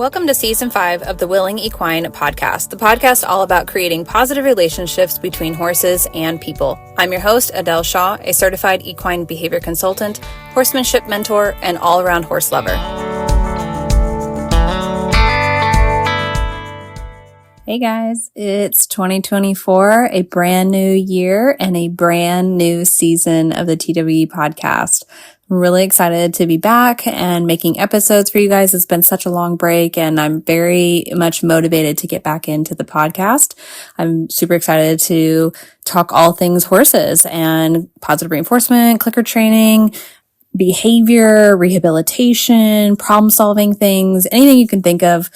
Welcome to Season 5 of the Willing Equine podcast, the podcast all about creating positive relationships between horses and people. I'm your host, Adele Shaw, a certified equine behavior consultant, horsemanship mentor, and all-around horse lover. Hey guys, it's 2024, a brand new year and a brand new season of the TWE podcast. I'm really excited to be back and making episodes for you guys. It's been such a long break and I'm very much motivated to get back into the podcast. I'm super excited to talk all things horses and positive reinforcement, clicker training, behavior, rehabilitation, problem solving things, anything you can think of.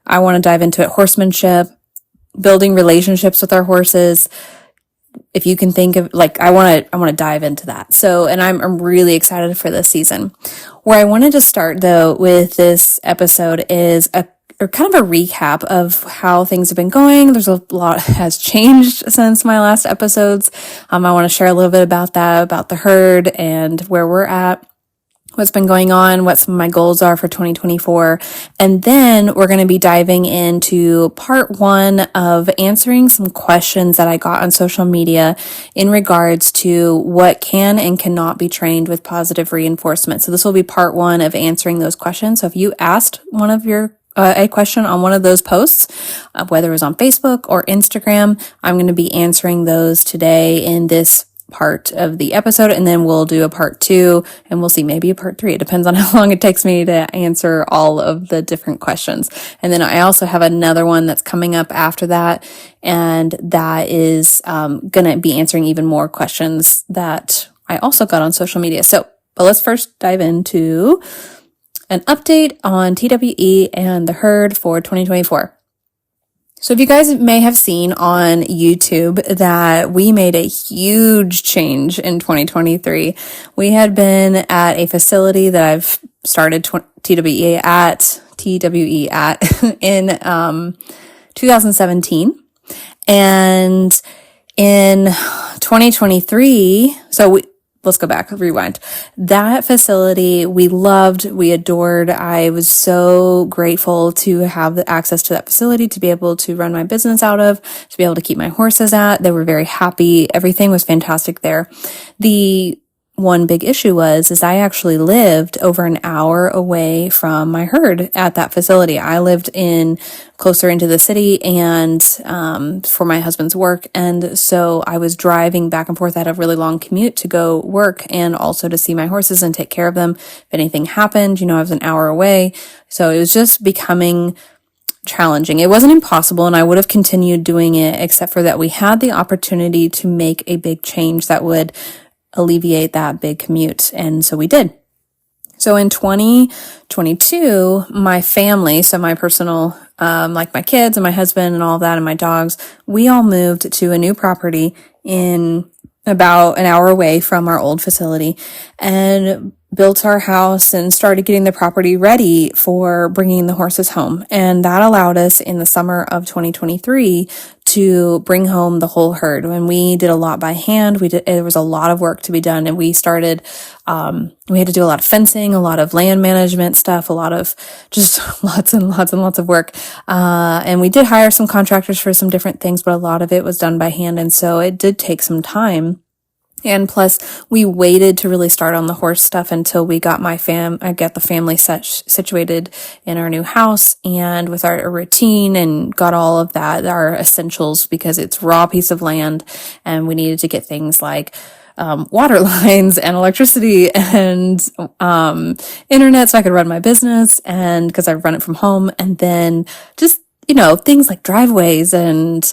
I want to dive into it. Horsemanship, building relationships with our horses. If you can think of, I want to dive into that. So, and I'm really excited for this season. Where I wanted to start though with this episode is a kind of a recap of how things have been going. There's a lot has changed since my last episodes. I want to share a little bit about that, about the herd and where we're at, what's been going on, what some of my goals are for 2024. And then we're going to be diving into part 1 of answering some questions that I got on social media in regards to what can and cannot be trained with positive reinforcement. So this will be part 1 of answering those questions. So if you asked one of your a question on one of those posts, whether it was on Facebook or Instagram, I'm going to be answering those today in this part of the episode, and then we'll do a part 2 and we'll see maybe a part 3. It depends on how long it takes me to answer all of the different questions. And then I also have another one that's coming up after that, and that is going to be answering even more questions that I also got on social media. But let's first dive into an update on TWE and the herd for 2024. So if you guys may have seen on YouTube that we made a huge change in 2023. We had been at a facility that I've started TWE at in 2017. And in 2023, let's go back, rewind. That facility, we loved, we adored. I was so grateful to have the access to that facility, to be able to run my business out of, to be able to keep my horses at. They were very happy. Everything was fantastic there. The one big issue is I actually lived over an hour away from my herd at that facility. I lived closer into the city and for my husband's work. And so I was driving back and forth. I had a really long commute to go work and also to see my horses and take care of them. If anything happened, I was an hour away. So it was just becoming challenging. It wasn't impossible, and I would have continued doing it, except for that we had the opportunity to make a big change that would alleviate that big commute. And so we did. So in 2022, my family, so my personal, like my kids and my husband and all that and my dogs, we all moved to a new property in about an hour away from our old facility and built our house and started getting the property ready for bringing the horses home. And that allowed us in the summer of 2023 to bring home the whole herd. And we did a lot by hand. There was a lot of work to be done. And we started, we had to do a lot of fencing, a lot of land management stuff, a lot of just lots and lots and lots of work. And we did hire some contractors for some different things, but a lot of it was done by hand. And so it did take some time. And plus, we waited to really start on the horse stuff until we got the family situated in our new house and with our routine and got all of that, our essentials, because it's raw piece of land and we needed to get things like water lines and electricity and internet so I could run my business, and because I run it from home, and then just, things like driveways and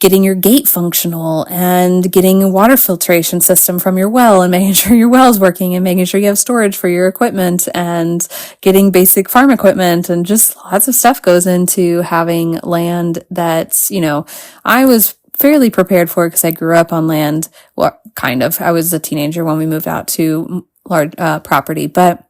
getting your gate functional and getting a water filtration system from your well and making sure your well's working and making sure you have storage for your equipment and getting basic farm equipment, and just lots of stuff goes into having land that's, I was fairly prepared for because I grew up on land. Well, kind of. I was a teenager when we moved out to large property, but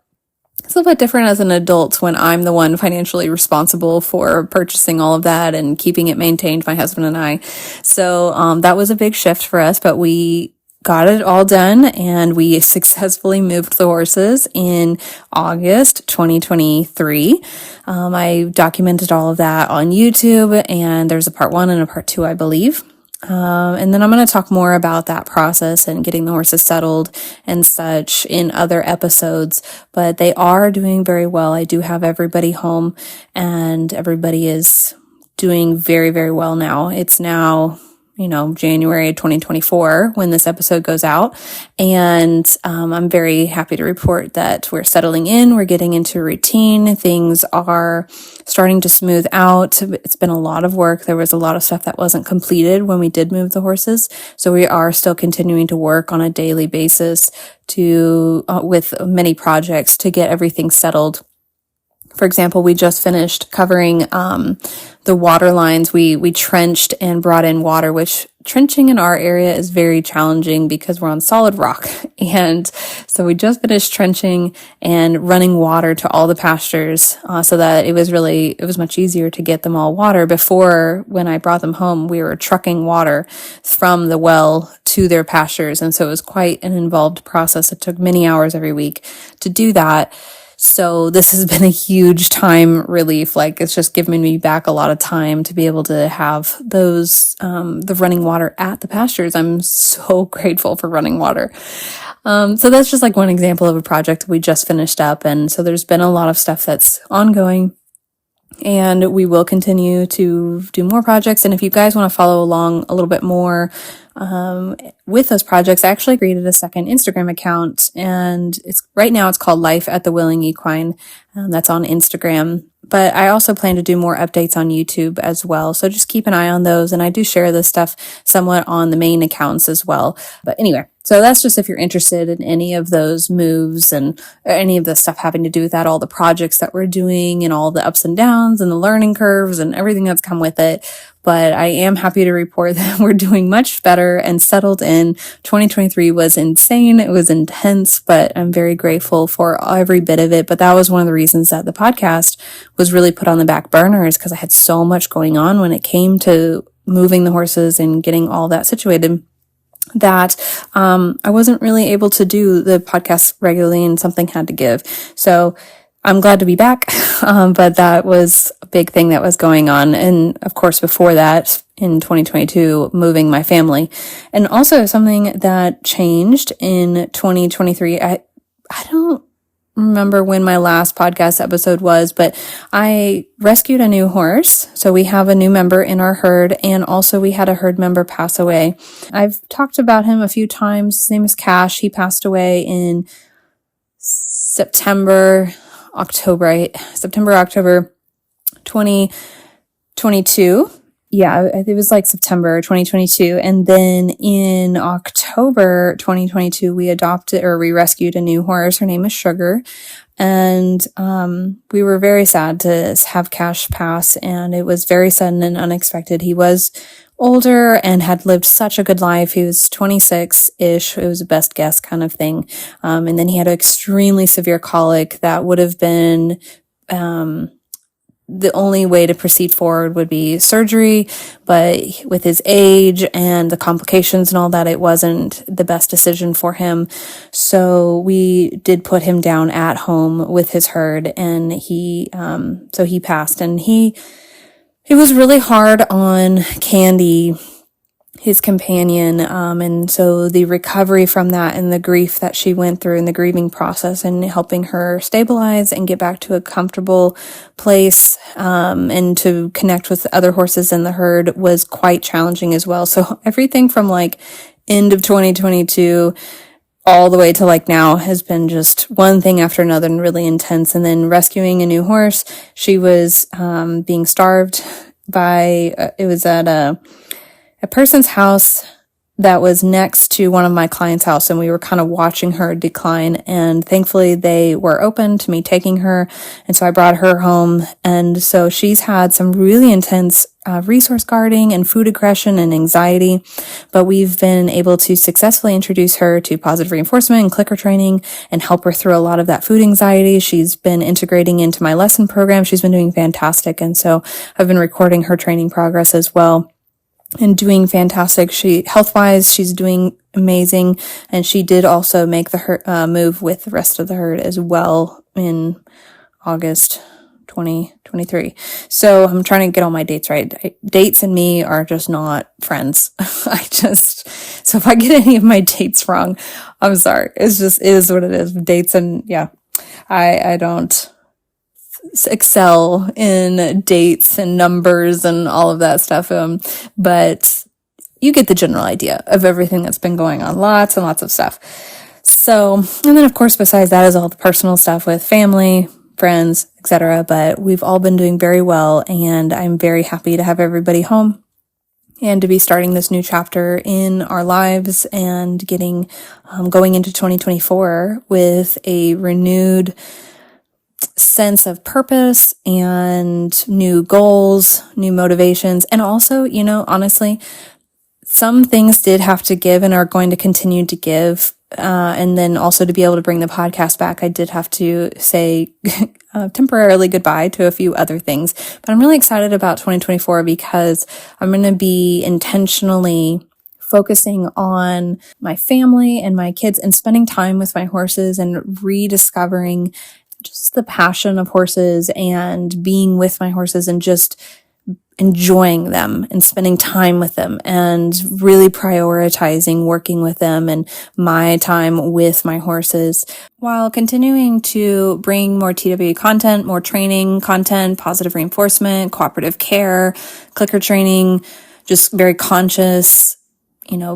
it's a little bit different as an adult when I'm the one financially responsible for purchasing all of that and keeping it maintained, my husband and I. So that was a big shift for us, but we got it all done, and we successfully moved the horses in August 2023. I documented all of that on YouTube, and there's a part 1 and a part 2, I believe. And then I'm going to talk more about that process and getting the horses settled and such in other episodes, but they are doing very well. I do have everybody home, and everybody is doing very, very well now. It's now, January 2024 when this episode goes out. And I'm very happy to report that we're settling in. We're getting into routine. Things are starting to smooth out. It's been a lot of work. There was a lot of stuff that wasn't completed when we did move the horses. So we are still continuing to work on a daily basis with many projects to get everything settled. For example, we just finished covering the water lines. We trenched and brought in water, which trenching in our area is very challenging because we're on solid rock. And so we just finished trenching and running water to all the pastures so that it was much easier to get them all water. Before, when I brought them home, we were trucking water from the well to their pastures. And so it was quite an involved process. It took many hours every week to do that. So this has been a huge time relief. Like, it's just given me back a lot of time to be able to have those, the running water at the pastures. I'm so grateful for running water. So that's just like one example of a project we just finished up. And so there's been a lot of stuff that's ongoing, and we will continue to do more projects. And if you guys want to follow along a little bit more with those projects, I actually created a second Instagram account, and right now it's called Life at the Willing Equine. That's on Instagram. But I also plan to do more updates on YouTube as well. So just keep an eye on those. And I do share this stuff somewhat on the main accounts as well. But anyway, so that's just if you're interested in any of those moves and any of the stuff having to do with that, all the projects that we're doing and all the ups and downs and the learning curves and everything that's come with it. But I am happy to report that we're doing much better and settled in. 2023 was insane. It was intense, but I'm very grateful for every bit of it. But that was one of the reasons that the podcast was really put on the back burner, is because I had so much going on when it came to moving the horses and getting all that situated, that I wasn't really able to do the podcast regularly, and something had to give. So I'm glad to be back, but that was a big thing that was going on. And of course, before that, in 2022, moving my family. And also something that changed in 2023, I don't remember when my last podcast episode was, but I rescued a new horse. So we have a new member in our herd, and also we had a herd member pass away. I've talked about him a few times. His name is Cash. He passed away in September, October 2022. Yeah, it was like September 2022. And then in October 2022, we rescued a new horse. Her name is Sugar. And we were very sad to have Cash pass, and it was very sudden and unexpected. He was older and had lived such a good life. He was 26-ish. It was a best guess kind of thing. And then he had an extremely severe colic that would have been the only way to proceed forward would be surgery, but with his age and the complications and all that, it wasn't the best decision for him. So we did put him down at home with his herd, and he passed. And it was really hard on Candy, his companion, and so the recovery from that and the grief that she went through and the grieving process and helping her stabilize and get back to a comfortable place, and to connect with the other horses in the herd was quite challenging as well. So everything from like end of 2022 all the way to like now has been just one thing after another and really intense. And then rescuing a new horse, she was being starved by, it was at a person's house that was next to one of my clients' house, and we were kind of watching her decline, and thankfully they were open to me taking her, and so I brought her home. And so she's had some really intense resource guarding and food aggression and anxiety, but we've been able to successfully introduce her to positive reinforcement and clicker training and help her through a lot of that food anxiety. She's been integrating into my lesson program. She's been doing fantastic, and so I've been recording her training progress as well. and doing fantastic. Health-wise, she's doing amazing. And she did also make the move with the rest of the herd as well in August 2023. So I'm trying to get all my dates right. Dates and me are just not friends. So if I get any of my dates wrong, I'm sorry. It is what it is. Dates and yeah, I don't excel in dates and numbers and all of that stuff. But you get the general idea of everything that's been going on. Lots and lots of stuff. So, and then of course, besides that is all the personal stuff with family, friends, etc. But we've all been doing very well, and I'm very happy to have everybody home and to be starting this new chapter in our lives and getting going into 2024 with a renewed sense of purpose and new goals, new motivations. And also, honestly, some things did have to give and are going to continue to give. And then also to be able to bring the podcast back, I did have to say temporarily goodbye to a few other things. But I'm really excited about 2024 because I'm going to be intentionally focusing on my family and my kids and spending time with my horses and rediscovering just the passion of horses and being with my horses and just enjoying them and spending time with them and really prioritizing working with them and my time with my horses while continuing to bring more TW content, more training content, positive reinforcement, cooperative care, clicker training, just very conscious,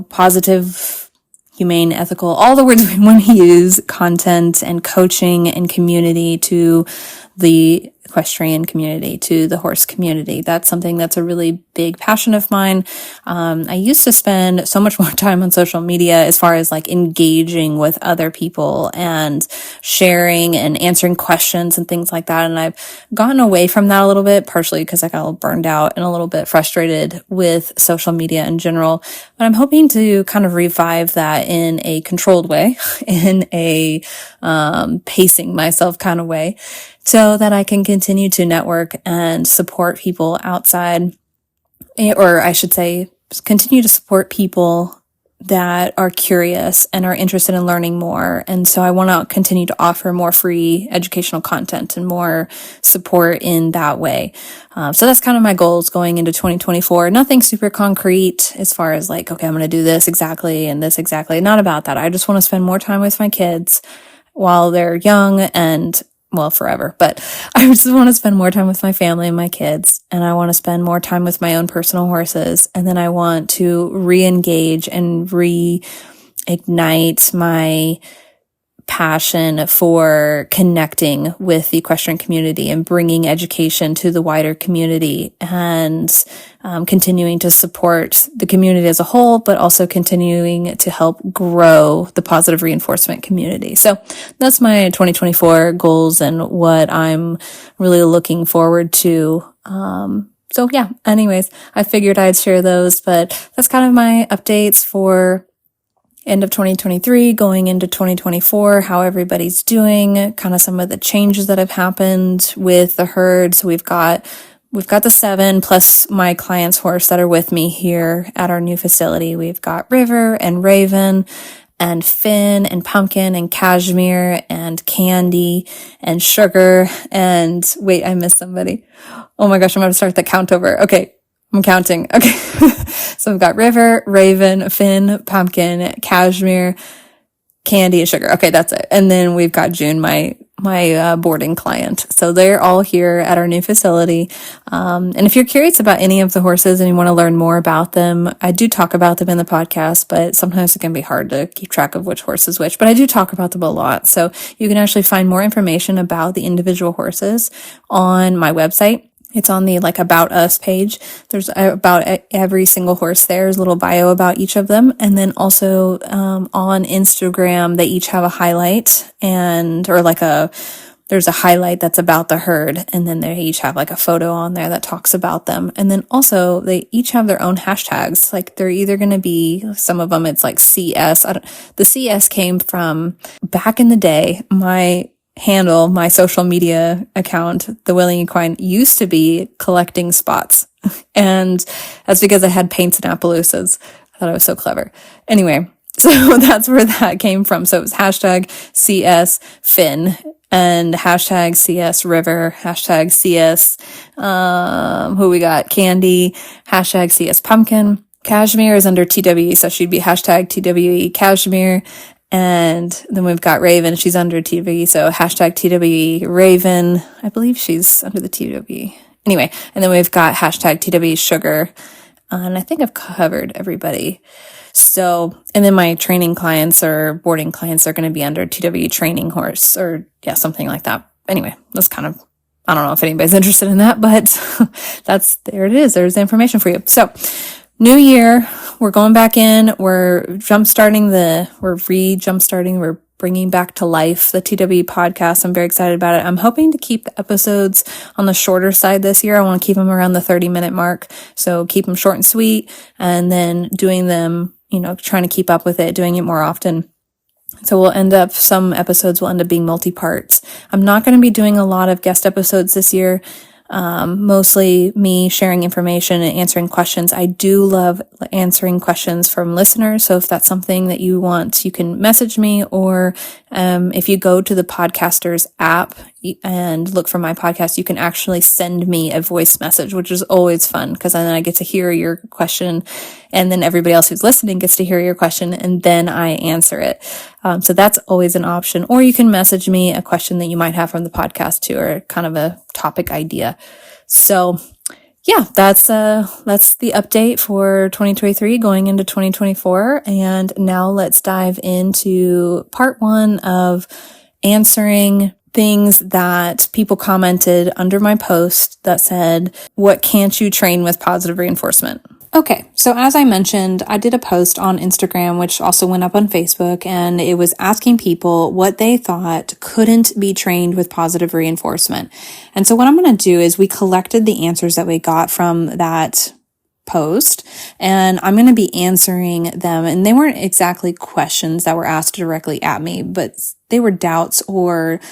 positive, humane, ethical, all the words we want to use, content and coaching and community to the equestrian community, to the horse community. That's something that's a really big passion of mine. I used to spend so much more time on social media as far as like engaging with other people and sharing and answering questions and things like that. And I've gotten away from that a little bit, partially because I got a little burned out and a little bit frustrated with social media in general. But I'm hoping to kind of revive that in a controlled way, in a pacing myself kind of way, so that I can continue to network and support people outside, or I should say, continue to support people that are curious and are interested in learning more. And so I want to continue to offer more free educational content and more support in that way. So that's kind of my goals going into 2024. Nothing super concrete as far as like, okay, I'm going to do this exactly and this exactly. Not about that. I just want to spend more time with my kids while they're young and forever, but I just want to spend more time with my family and my kids, and I want to spend more time with my own personal horses, and then I want to re-engage and reignite my passion for connecting with the equestrian community and bringing education to the wider community and continuing to support the community as a whole, but also continuing to help grow the positive reinforcement community. So that's my 2024 goals and what I'm really looking forward to. So yeah, anyways, I figured I'd share those, but that's kind of my updates for end of 2023, going into 2024, how everybody's doing, kind of some of the changes that have happened with the herd. So we've got the 7 plus my client's horse that are with me here at our new facility. We've got River and Raven and Finn and Pumpkin and Cashmere and Candy and Sugar and wait, I missed somebody. Oh my gosh, I'm going to start the count over. Okay. I'm counting. Okay. So we've got River, Raven, Finn, Pumpkin, Cashmere, Candy, and Sugar. Okay, that's it. And then we've got June, my boarding client. So they're all here at our new facility. And if you're curious about any of the horses and you want to learn more about them, I do talk about them in the podcast, but sometimes it can be hard to keep track of which horse is which, but I do talk about them a lot. So you can actually find more information about the individual horses on my website. It's on the About Us page. There's about every single horse there. There's a little bio about each of them. And then also, on Instagram, they each have a highlight there's a highlight that's about the herd. And then they each have a photo on there that talks about them. And then also they each have their own hashtags. They're either going to be, some of them it's CS. The CS came from back in the day. My social media account, The Willing Equine, used to be collecting spots. And that's because I had paints and Appaloosas. I thought I was so clever. Anyway, so that's where that came from. So it was hashtag CS Finn and hashtag CS River, hashtag CS, who we got? Candy, hashtag CS Pumpkin. Cashmere is under TWE, so she'd be hashtag TWE Cashmere. And then we've got Raven, she's under TWE, so hashtag TWE Raven. I believe she's under the TWE. Anyway, and then we've got hashtag TWE Sugar. And I think I've covered everybody. So, and then my training clients or boarding clients are going to be under TWE Training Horse or yeah, something like that. Anyway, that's kind of, I don't know if anybody's interested in that, but there it is. There's the information for you. So, new year, we're going back in, we're we're bringing back to life the TWE podcast. I'm very excited about it. I'm hoping to keep the episodes on the shorter side this year. I want to keep them around the 30-minute mark. So keep them short and sweet, and then doing them, trying to keep up with it, doing it more often. So some episodes will end up being multi-parts. I'm not going to be doing a lot of guest episodes this year. Mostly me sharing information and answering questions. I do love answering questions from listeners. So if that's something that you want, you can message me, or if you go to the Podcasters app and look for my podcast, you can actually send me a voice message, which is always fun because then I get to hear your question, and then everybody else who's listening gets to hear your question, and then I answer it. So that's always an option. Or you can message me a question that you might have from the podcast too, or kind of a topic idea. So yeah, that's the update for 2023 going into 2024. And now let's dive into part 1 of answering things that people commented under my post that said, what can't you train with positive reinforcement? Okay, so as I mentioned, I did a post on Instagram, which also went up on Facebook, and it was asking people what they thought couldn't be trained with positive reinforcement. And so what I'm going to do is we collected the answers that we got from that post, and I'm going to be answering them. And they weren't exactly questions that were asked directly at me, but they were doubts or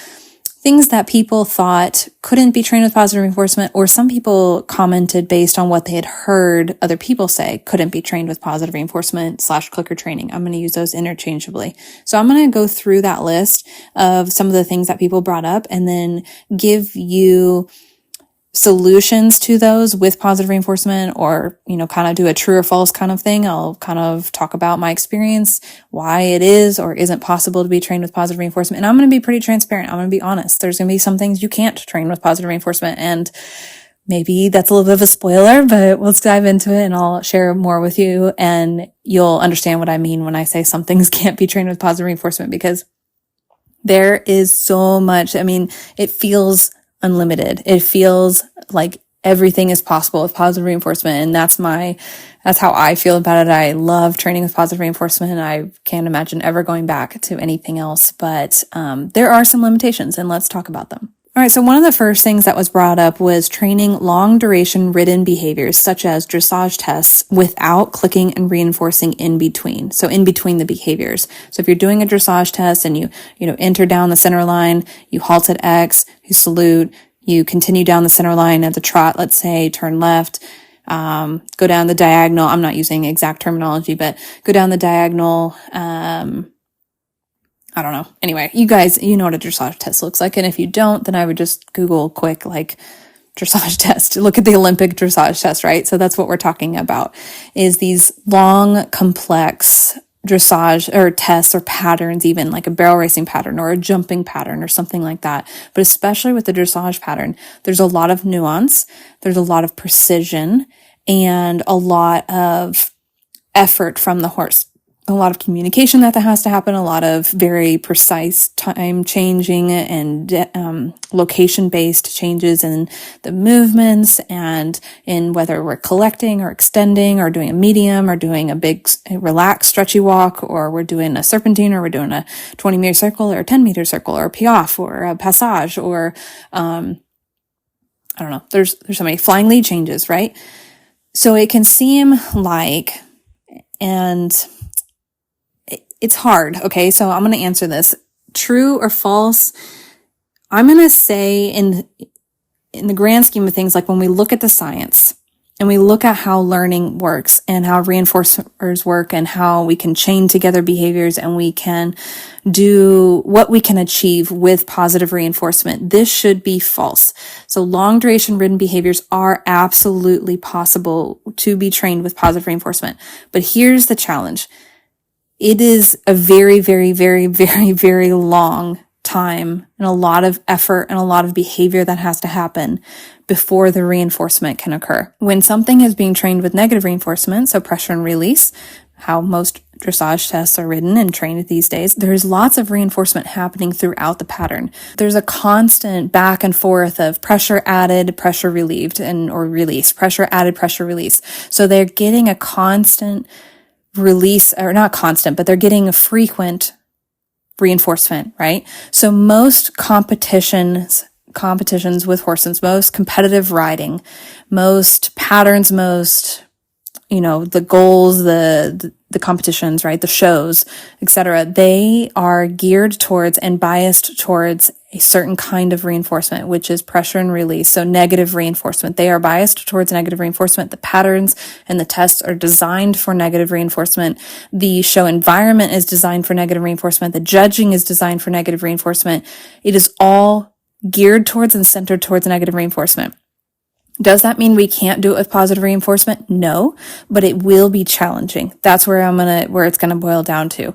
things that people thought couldn't be trained with positive reinforcement, or some people commented based on what they had heard other people say couldn't be trained with positive reinforcement / clicker training. I'm going to use those interchangeably. So I'm going to go through that list of some of the things that people brought up and then give you solutions to those with positive reinforcement, or, kind of do a true or false kind of thing. I'll kind of talk about my experience, why it is or isn't possible to be trained with positive reinforcement. And I'm going to be pretty transparent. I'm going to be honest. There's going to be some things you can't train with positive reinforcement, and maybe that's a little bit of a spoiler, but let's dive into it and I'll share more with you, and you'll understand what I mean when I say some things can't be trained with positive reinforcement, because there is so much. It feels unlimited. It feels like everything is possible with positive reinforcement. And that's how I feel about it. I love training with positive reinforcement. I can't imagine ever going back to anything else, but there are some limitations, and let's talk about them. All right. So one of the first things that was brought up was training long duration ridden behaviors, such as dressage tests, without clicking and reinforcing in between. So in between the behaviors. So if you're doing a dressage test and you enter down the center line, you halt at X, you salute, you continue down the center line at the trot, let's say, turn left, go down the diagonal. I'm not using exact terminology, but go down the diagonal, I don't know. Anyway, you guys, you know what a dressage test looks like. And if you don't, then I would just Google quick, dressage test. Look at the Olympic dressage test, right? So that's what we're talking about, is these long, complex dressage or tests or patterns, even like a barrel racing pattern or a jumping pattern or something like that. But especially with the dressage pattern, there's a lot of nuance. There's a lot of precision and a lot of effort from the horse. A lot of communication that has to happen, a lot of very precise time changing and location-based changes in the movements, and in whether we're collecting or extending or doing a medium or doing a big relaxed stretchy walk, or we're doing a serpentine, or we're doing a 20-meter circle or a 10-meter circle or a piaffe or a passage, or I don't know. There's so many flying lead changes, right? So it can seem like, and it's hard. Okay. So I'm going to answer this. True or false? I'm going to say in the grand scheme of things, like when we look at the science and we look at how learning works and how reinforcers work and how we can chain together behaviors and we can do what we can achieve with positive reinforcement, this should be false. So long duration ridden behaviors are absolutely possible to be trained with positive reinforcement. But here's the challenge. It is a very, very, very, very, very long time and a lot of effort and a lot of behavior that has to happen before the reinforcement can occur. When something is being trained with negative reinforcement, so pressure and release, how most dressage tests are ridden and trained these days, there's lots of reinforcement happening throughout the pattern. There's a constant back and forth of pressure added, pressure relieved, or release, pressure added, pressure release. So they're getting a constant release, or not constant, but they're getting a frequent reinforcement, right? So most competitions with horses, most competitive riding, most patterns, most, the goals, the competitions, right? The shows, etc. They are geared towards and biased towards a certain kind of reinforcement, which is pressure and release. So negative reinforcement. They are biased towards negative reinforcement. The patterns and the tests are designed for negative reinforcement. The show environment is designed for negative reinforcement. The judging is designed for negative reinforcement. It is all geared towards and centered towards negative reinforcement. Does that mean we can't do it with positive reinforcement? No, but it will be challenging. That's where it's gonna boil down to.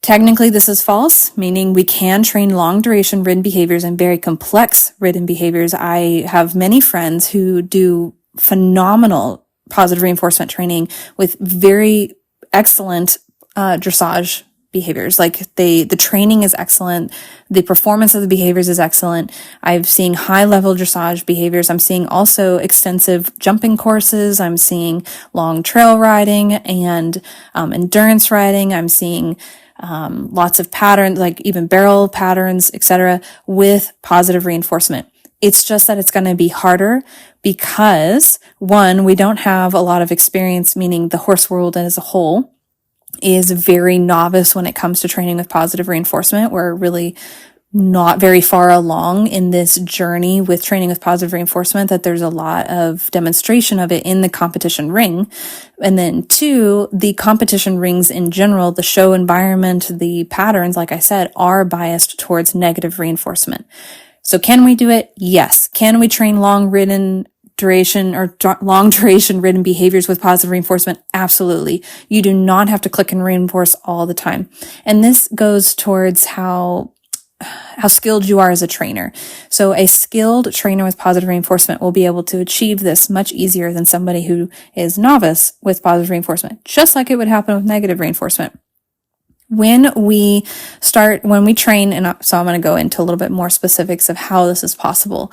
Technically, this is false, meaning we can train long duration ridden behaviors and very complex ridden behaviors. I have many friends who do phenomenal positive reinforcement training with very excellent dressage behaviors. Like the training is excellent. The performance of the behaviors is excellent. I've seen high level dressage behaviors. I'm seeing also extensive jumping courses. I'm seeing long trail riding and endurance riding. I'm seeing lots of patterns, like even barrel patterns, etc., with positive reinforcement. It's just that it's going to be harder because, one, we don't have a lot of experience, meaning the horse world as a whole is very novice when it comes to training with positive reinforcement. We're really not very far along in this journey with training with positive reinforcement, that there's a lot of demonstration of it in the competition ring. And then two, the competition rings in general, the show environment, the patterns, like I said, are biased towards negative reinforcement. So can we do it? Yes. Can we train long duration ridden behaviors with positive reinforcement? Absolutely. You do not have to click and reinforce all the time. And this goes towards how skilled you are as a trainer. So a skilled trainer with positive reinforcement will be able to achieve this much easier than somebody who is novice with positive reinforcement, just like it would happen with negative reinforcement. When we train, and so I'm going to go into a little bit more specifics of how this is possible.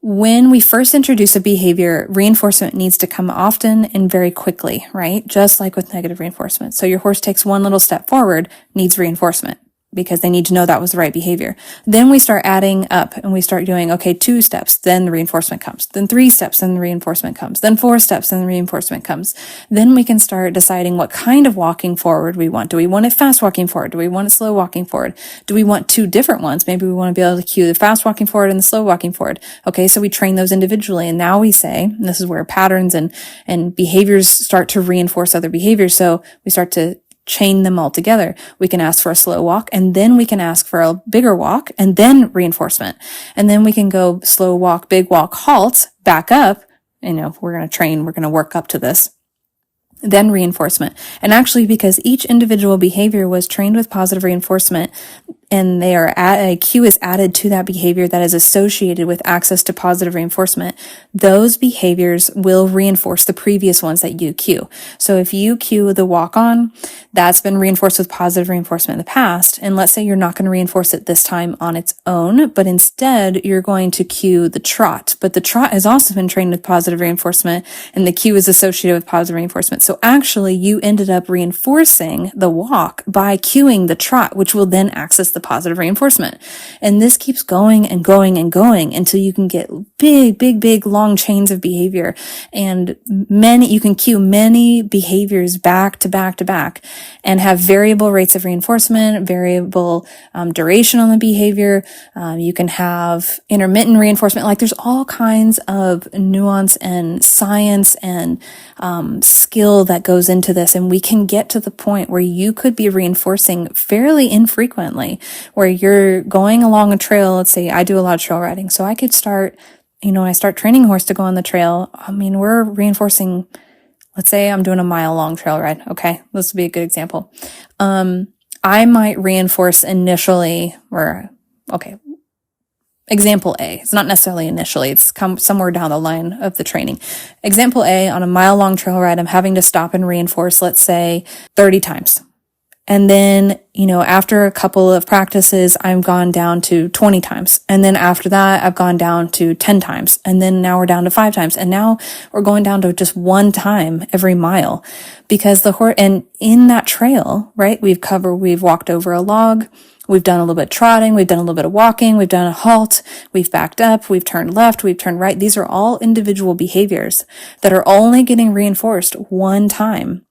When we first introduce a behavior, reinforcement needs to come often and very quickly, right? Just like with negative reinforcement. So your horse takes one little step forward, needs reinforcement, because they need to know that was the right behavior. Then we start adding up and we start doing, 2 steps, then the reinforcement comes. Then 3 steps, then the reinforcement comes. Then 4 steps, then the reinforcement comes. Then we can start deciding what kind of walking forward we want. Do we want it fast walking forward? Do we want it slow walking forward? Do we want 2 different ones? Maybe we want to be able to cue the fast walking forward and the slow walking forward. Okay, so we train those individually. And now we say, and this is where patterns and behaviors start to reinforce other behaviors. So we start to chain them all together. We can ask for a slow walk, and then we can ask for a bigger walk, and then reinforcement. And then we can go slow walk, big walk, halt, back up. We're going to work up to this. Then reinforcement. And actually, because each individual behavior was trained with positive reinforcement, and a cue is added to that behavior that is associated with access to positive reinforcement, those behaviors will reinforce the previous ones that you cue. So if you cue the walk on, that's been reinforced with positive reinforcement in the past, and let's say you're not going to reinforce it this time on its own, but instead you're going to cue the trot. But the trot has also been trained with positive reinforcement, and the cue is associated with positive reinforcement. So actually you ended up reinforcing the walk by cueing the trot, which will then access the positive reinforcement. And this keeps going and going and going until you can get big, long chains of behavior. And you can cue many behaviors back to back to back and have variable rates of reinforcement, variable duration on the behavior. You can have intermittent reinforcement. Like, there's all kinds of nuance and science and skill that goes into this. And we can get to the point where you could be reinforcing fairly infrequently, where you're going along a trail. Let's say I do a lot of trail riding. So I could start, I start training a horse to go on the trail. We're reinforcing, let's say I'm doing a mile-long trail ride. Okay, this would be a good example. I might reinforce initially, example A. It's not necessarily initially. It's come somewhere down the line of the training. Example A, on a mile-long trail ride, I'm having to stop and reinforce, let's say, 30 times. And then, after a couple of practices, I've gone down to 20 times. And then after that, I've gone down to 10 times. And then now we're down to 5 times. And now we're going down to just 1 time every mile, because the horse, and in that trail, right, we've walked over a log. We've done a little bit of trotting. We've done a little bit of walking. We've done a halt. We've backed up. We've turned left. We've turned right. These are all individual behaviors that are only getting reinforced 1 time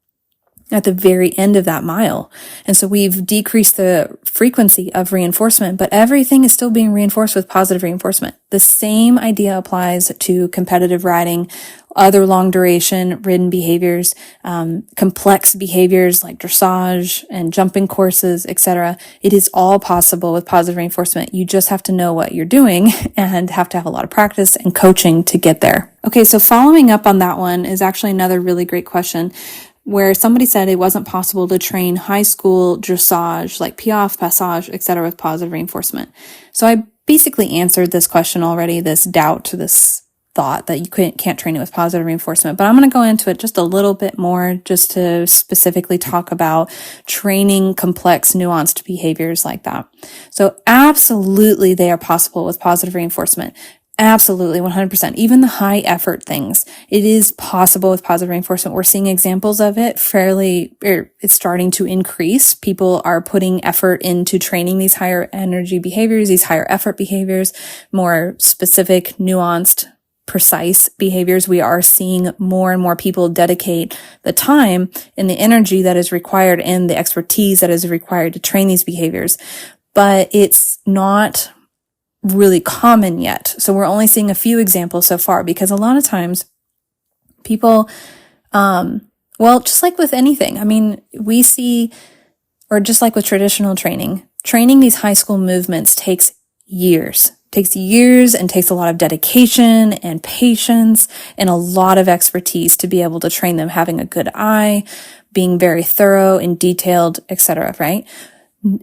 at the very end of that mile. And so we've decreased the frequency of reinforcement, but everything is still being reinforced with positive reinforcement. The same idea applies to competitive riding, other long duration ridden behaviors, complex behaviors like dressage and jumping courses, etc. It is all possible with positive reinforcement. You just have to know what you're doing and have to have a lot of practice and coaching to get there. Okay, so following up on that one is actually another really great question, where somebody said it wasn't possible to train high school dressage like piaffe, passage, etc. with positive reinforcement. So I basically answered this question already, this doubt, this thought that you can't train it with positive reinforcement, but I'm going to go into it just a little bit more, just to specifically talk about training complex, nuanced behaviors like that. So absolutely they are possible with positive reinforcement. Absolutely, 100%. Even the high effort things, it is possible with positive reinforcement. We're seeing examples of it it's starting to increase. People are putting effort into training these higher energy behaviors, these higher effort behaviors, more specific, nuanced, precise behaviors. We are seeing more and more people dedicate the time and the energy that is required and the expertise that is required to train these behaviors. But it's not really common yet. So we're only seeing a few examples so far, because a lot of times people, just like with anything, we see, or just like with traditional training these high school movements takes years and takes a lot of dedication and patience and a lot of expertise to be able to train them, having a good eye, being very thorough and detailed, etc., right?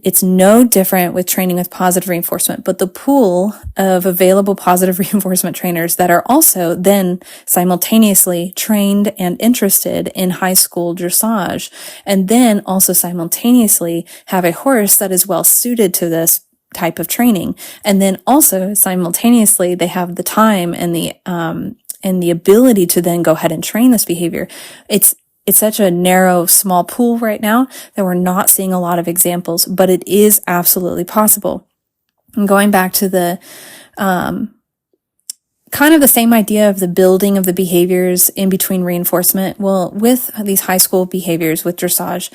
It's no different with training with positive reinforcement, but the pool of available positive reinforcement trainers that are also then simultaneously trained and interested in high school dressage, and then also simultaneously have a horse that is well suited to this type of training. And then also simultaneously they have the time and the ability to then go ahead and train this behavior. It's such a narrow, small pool right now that we're not seeing a lot of examples, but it is absolutely possible. And going back to the kind of the same idea of the building of the behaviors in between reinforcement. Well, with these high school behaviors with dressage,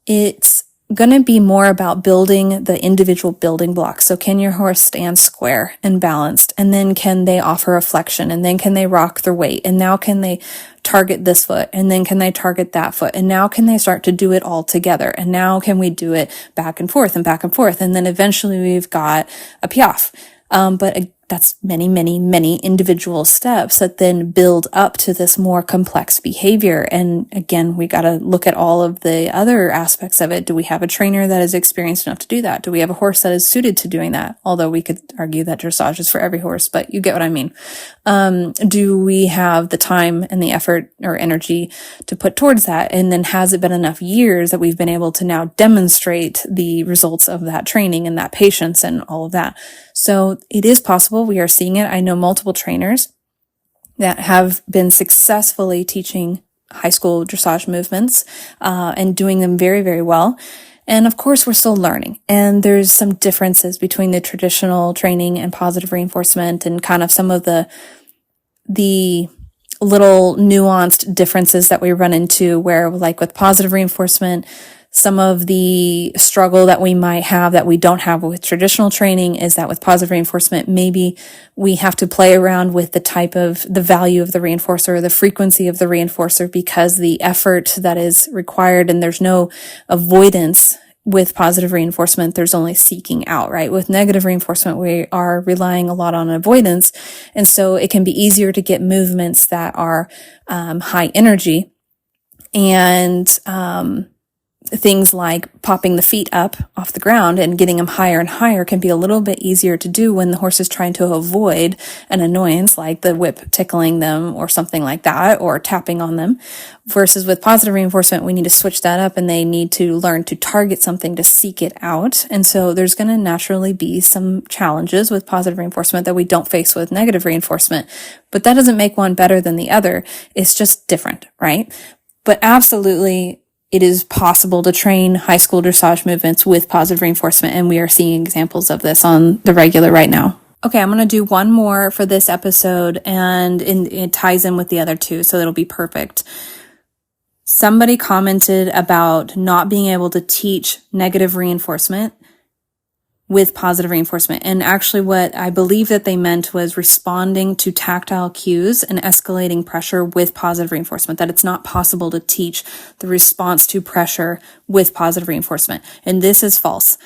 it's going to be more about building the individual building blocks. So can your horse stand square and balanced? And then can they offer a flexion? And then can they rock their weight? And now can they target this foot? And then can they target that foot? And now can they start to do it all together? And now can we do it back and forth and back and forth? And then eventually we've got a piaffe. But that's many, many, many individual steps that then build up to this more complex behavior. And again, we got to look at all of the other aspects of it. Do we have a trainer that is experienced enough to do that? Do we have a horse that is suited to doing that? Although we could argue that dressage is for every horse, but you get what I mean. Do we have the time and the effort or energy to put towards that? And then has it been enough years that we've been able to now demonstrate the results of that training and that patience and all of that? So it is possible. We are seeing it. I know multiple trainers that have been successfully teaching high school dressage movements, and doing them very, very well. And of course, we're still learning, and there's some differences between the traditional training and positive reinforcement, and kind of some of the little nuanced differences that we run into, where like with positive reinforcement, some of the struggle that we might have that we don't have with traditional training is that with positive reinforcement, maybe we have to play around with the value of the reinforcer, or the frequency of the reinforcer, because the effort that is required, and there's no avoidance. With positive reinforcement, there's only seeking out, right? With negative reinforcement, we are relying a lot on avoidance. And so it can be easier to get movements that are high energy, and things like popping the feet up off the ground and getting them higher and higher can be a little bit easier to do when the horse is trying to avoid an annoyance like the whip tickling them or something like that, or tapping on them. Versus with positive reinforcement, we need to switch that up, and they need to learn to target something to seek it out. And so there's going to naturally be some challenges with positive reinforcement that we don't face with negative reinforcement, but that doesn't make one better than the other. It's just different, right? But absolutely, it is possible to train high school dressage movements with positive reinforcement, and we are seeing examples of this on the regular right now. Okay, I'm going to do one more for this episode, and it ties in with the other two, so it'll be perfect. Somebody commented about not being able to teach negative reinforcement with positive reinforcement. And actually what I believe that they meant was responding to tactile cues and escalating pressure with positive reinforcement, that it's not possible to teach the response to pressure with positive reinforcement. And this is false.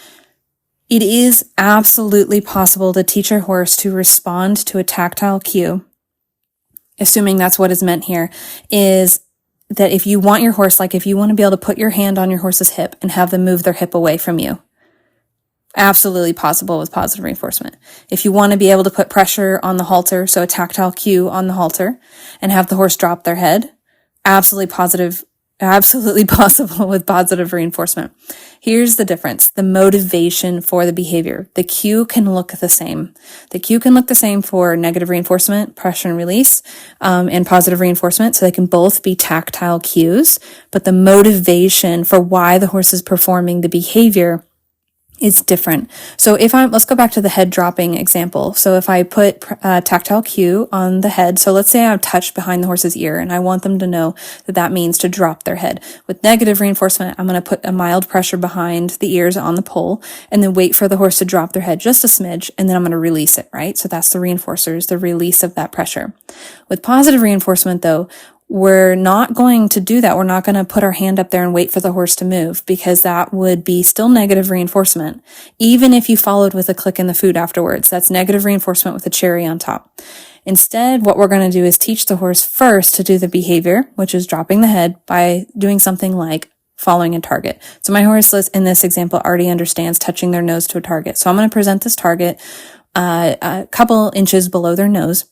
It is absolutely possible to teach a horse to respond to a tactile cue, assuming that's what is meant here, is that if you want your horse, like if you want to be able to put your hand on your horse's hip and have them move their hip away from you, absolutely possible with positive reinforcement. If you want to be able to put pressure on the halter, so a tactile cue on the halter, and have the horse drop their head, absolutely possible with positive reinforcement. Here's the difference: the motivation for the behavior. The cue can look the same. The cue can look the same for negative reinforcement, pressure and release, and positive reinforcement. So they can both be tactile cues, but the motivation for why the horse is performing the behavior is different. So let's go back to the head dropping example. So if I put a tactile cue on the head, so let's say I've touched behind the horse's ear and I want them to know that that means to drop their head. With negative reinforcement, I'm going to put a mild pressure behind the ears on the pole and then wait for the horse to drop their head just a smidge, and then I'm going to release it, right? So that's the reinforcers, the release of that pressure. With positive reinforcement though, we're not going to do that. We're not going to put our hand up there and wait for the horse to move, because that would be still negative reinforcement. Even if you followed with a click in the food afterwards, that's negative reinforcement with a cherry on top. Instead, what we're going to do is teach the horse first to do the behavior, which is dropping the head, by doing something like following a target. So my horse in this example already understands touching their nose to a target. So I'm going to present this target a couple inches below their nose.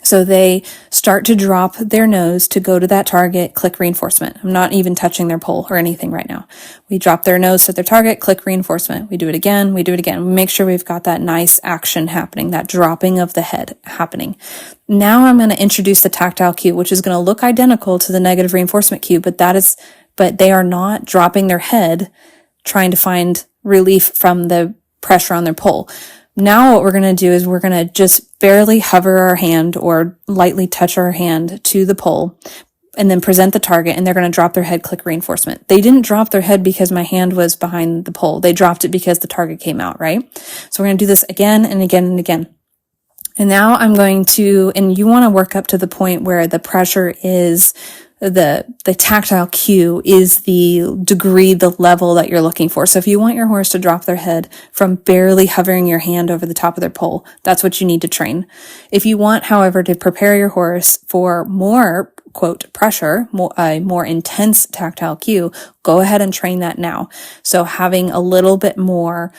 So they start to drop their nose to go to that target, click reinforcement. I'm not even touching their pole or anything right now. We drop their nose to their target, click reinforcement. We do it again. We make sure we've got that nice action happening, that dropping of the head happening. Now I'm going to introduce the tactile cue, which is going to look identical to the negative reinforcement cue, but they are not dropping their head trying to find relief from the pressure on their pole. Now what we're going to do is we're going to just barely hover our hand or lightly touch our hand to the pole and then present the target, and they're going to drop their head, click reinforcement. They didn't drop their head because my hand was behind the pole. They dropped it because the target came out, right? So we're going to do this again and again and again. And now I'm going to, and you want to work up to the point where the pressure is the tactile cue is the degree, the level that you're looking for. So if you want your horse to drop their head from barely hovering your hand over the top of their pole, that's what you need to train. If you want, however, to prepare your horse for more, quote, pressure, more intense tactile cue, go ahead and train that now. So having a little bit more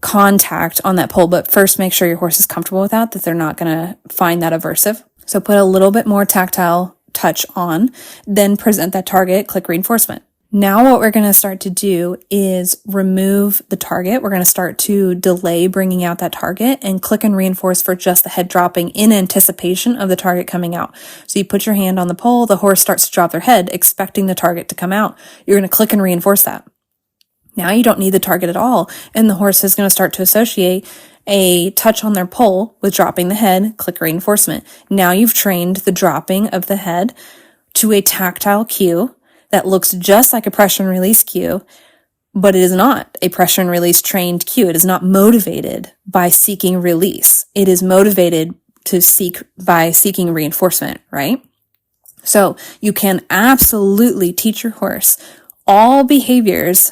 contact on that pole, but first make sure your horse is comfortable with that they're not going to find that aversive. So put a little bit more tactile touch on, then present that target, click reinforcement. Now what we're going to start to do is remove the target. We're going to start to delay bringing out that target and click and reinforce for just the head dropping in anticipation of the target coming out. So you put your hand on the pole, the horse starts to drop their head, expecting the target to come out. You're going to click and reinforce that. Now you don't need the target at all, and the horse is going to start to associate a touch on their poll with dropping the head, click reinforcement. Now you've trained the dropping of the head to a tactile cue that looks just like a pressure and release cue, but it is not a pressure and release trained cue. It is not motivated by seeking release. It is motivated by seeking reinforcement, right? So you can absolutely teach your horse all behaviors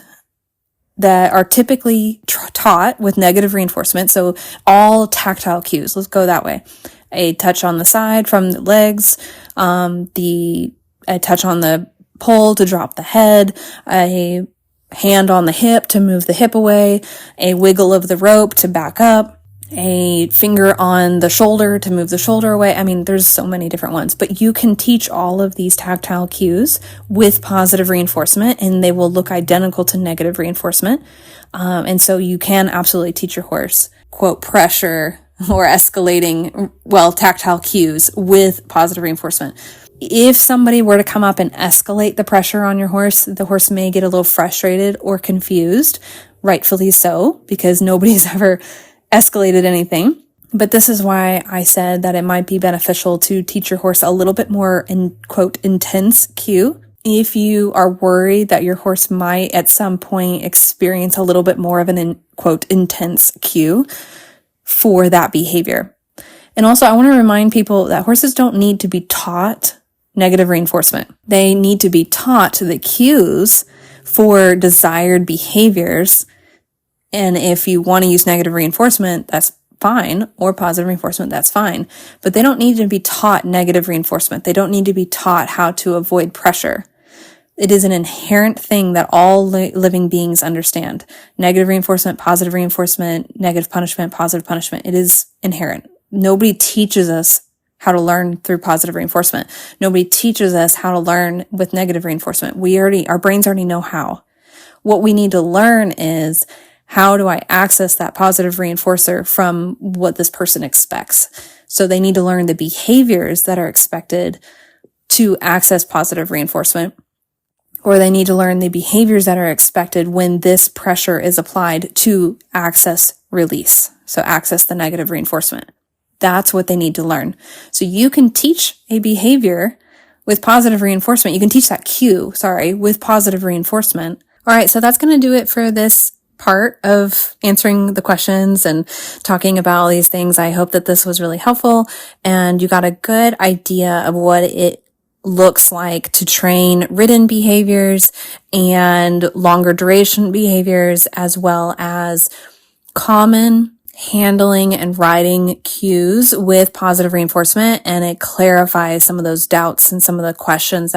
that are typically taught with negative reinforcement. So all tactile cues, let's go that way. A touch on the side from the legs, a touch on the pole to drop the head, a hand on the hip to move the hip away, a wiggle of the rope to back up, a finger on the shoulder to move the shoulder away. I mean, there's so many different ones, but you can teach all of these tactile cues with positive reinforcement, and they will look identical to negative reinforcement. And so you can absolutely teach your horse, quote, pressure or escalating, tactile cues with positive reinforcement. If somebody were to come up and escalate the pressure on your horse, the horse may get a little frustrated or confused, rightfully so, because nobody's ever escalated anything. But this is why I said that it might be beneficial to teach your horse a little bit more in quote intense cue. If you are worried that your horse might at some point experience a little bit more of an quote intense cue for that behavior. And also I want to remind people that horses don't need to be taught negative reinforcement. They need to be taught the cues for desired behaviors. And if you want to use negative reinforcement, that's fine, or positive reinforcement, that's fine. But they don't need to be taught negative reinforcement. They don't need to be taught how to avoid pressure. It is an inherent thing that all living beings understand. Negative reinforcement, positive reinforcement, negative punishment, positive punishment. It is inherent. Nobody teaches us how to learn through positive reinforcement. Nobody teaches us how to learn with negative reinforcement. Our brains already know how. What we need to learn is, how do I access that positive reinforcer from what this person expects? So they need to learn the behaviors that are expected to access positive reinforcement, or they need to learn the behaviors that are expected when this pressure is applied to access release. So access the negative reinforcement. That's what they need to learn. So you can teach a behavior with positive reinforcement. You can teach that cue, with positive reinforcement. All right, so that's going to do it for this part of answering the questions and talking about all these things. I hope that this was really helpful and you got a good idea of what it looks like to train ridden behaviors and longer duration behaviors, as well as common handling and riding cues with positive reinforcement. And it clarifies some of those doubts and some of the questions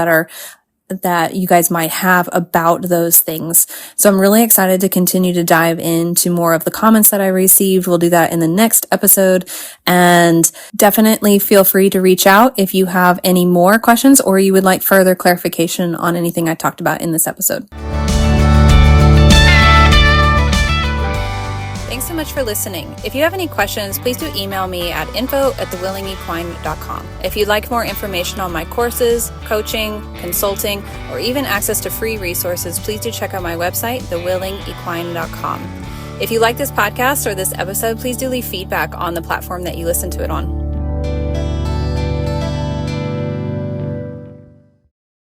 that you guys might have about those things. So I'm really excited to continue to dive into more of the comments that I received. We'll do that in the next episode, and definitely feel free to reach out if you have any more questions or you would like further clarification on anything I talked about in this episode. Thanks so much for listening. If you have any questions, please do email me at info@thewillingequine.com. If you'd like more information on my courses, coaching, consulting, or even access to free resources, please do check out my website, thewillingequine.com. If you like this podcast or this episode, please do leave feedback on the platform that you listen to it on.